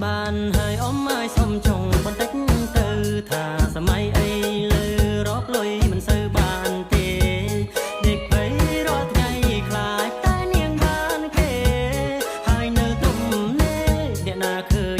បានហើយអ៊ំអើយសុំចុងបន្តិចទៅថាសម័យអីលើរកលុយមិនសូវបានទេដេកភ័យរាល់ថ្ងៃខ្លាចតែនាងបានគេហើយនៅទំនេរអ្នកណាឃើញ